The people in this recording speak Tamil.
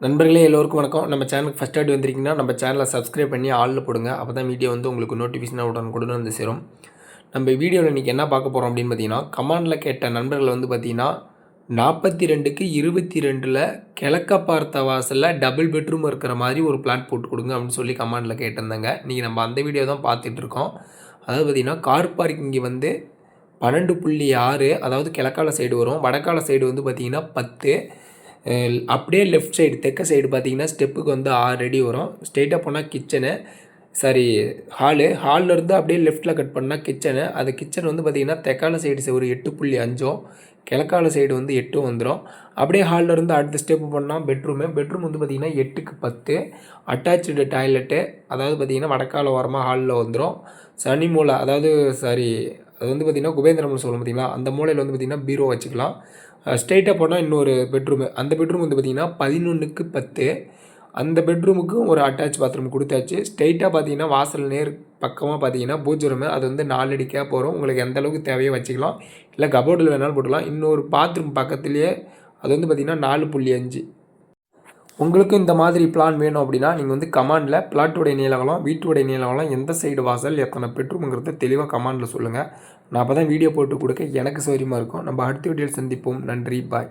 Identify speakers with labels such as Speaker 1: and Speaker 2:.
Speaker 1: நண்பர்களே எல்லோருக்கும் வணக்கம். நம்ம சேனலுக்கு ஃபஸ்ட் டைம் வந்திருக்கீங்கன்னா நம்ம சேனலை சப்ஸ்கிரைப் பண்ணி ஆளில் போடுங்க. அப்போ தான் வீடியோ வந்து உங்களுக்கு நோட்டிஃபிகேஷனாக உடனுக்குடன் வந்து சேரும். நம்ம வீடியோவில் இன்றைக்கி என்ன பார்க்க போகிறோம் அப்படின்னு பார்த்தீங்கன்னா, கமாண்டில் கேட்ட நண்பர்கள் வந்து பார்த்தீங்கன்னா 42க்கு 22 கிழக்க பார்த்த வாசலில் டபுள் பெட்ரூம் இருக்கிற மாதிரி ஒரு பிளாட் போட்டு கொடுங்க அப்படின்னு சொல்லி கமாண்டில் கேட்டிருந்தாங்க. இன்றைக்கி நம்ம அந்த வீடியோ தான் பார்த்துட்ருக்கோம். அதாவது பார்த்திங்கன்னா கார் பார்க்கிங் வந்து 12.6 அதாவது கிழக்கால சைடு வரும். வடக்கால சைடு வந்து பார்த்திங்கன்னா 10. அப்படியே லெஃப்ட் சைடு தெற்க சைடு பார்த்தீங்கன்னா ஸ்டெப்புக்கு வந்து 6 அடி வரும். ஸ்ட்ரெயிட்டாக போனால் கிச்சனு ஹாலிலேருந்து அப்படியே லெஃப்ட்டில் கட் பண்ணால் கிச்சனு. அது கிச்சன் வந்து பார்த்திங்கன்னா தெற்கால சைடு ஒரு 8.5 கிழக்கால சைடு வந்து 8 வந்துடும். அப்படியே ஹாலிலேருந்து அடுத்த ஸ்டெப்பு பண்ணால் பெட்ரூம் வந்து பார்த்திங்கன்னா 8க்கு 10 அட்டாச்சு டாய்லெட்டு. அதாவது பார்த்திங்கன்னா வடக்கால ஓரமாக ஹாலில் வந்துடும். சனி மூலை அது வந்து பார்த்திங்கன்னா குபேந்திரம்னு சொல்லும் பார்த்திங்களா, அந்த மூலையில் வந்து பார்த்திங்கன்னா பீரோ வச்சுக்கலாம். ஸ்ட்ரெயிட்டாக போனால் இன்னொரு பெட்ரூமு. அந்த பெட்ரூம் வந்து பார்த்திங்கன்னா 11க்கு 10. அந்த பெட்ரூமுக்கும் ஒரு அட்டாச் பாத்ரூம் கொடுத்தாச்சு. ஸ்ட்ரெயிட்டாக பார்த்தீங்கன்னா வாசல் நேர் பக்கமாக பார்த்தீங்கன்னா பூஜை ரூமு. அது வந்து 4 அடி கேப் வரும். உங்களுக்கு எந்த அளவுக்கு தேவையோ வச்சுக்கலாம், இல்லை கபோர்டில் வேணாலும் போட்டுக்கலாம். இன்னொரு பாத்ரூம் பக்கத்துலேயே அது வந்து பார்த்திங்கன்னா 4.5. உங்களுக்கும் இந்த மாதிரி பிளான் வேணும் அப்படின்னா நீங்கள் வந்து கமாண்டில் பிளாட்டோடைய நீளவளம், வீட்டுடைய நீளவளம், எந்த சைடு வாசல், எத்தனை பெட்ரூமுங்கிறத தெளிவாக கமாண்டில் சொல்லுங்கள். நான் அப்போ தான் வீடியோ போட்டு கொடுக்க எனக்கு சௌகரியமாக இருக்கும். நம்ம அடுத்த வீடியோவில் சந்திப்போம். நன்றி, பாய்.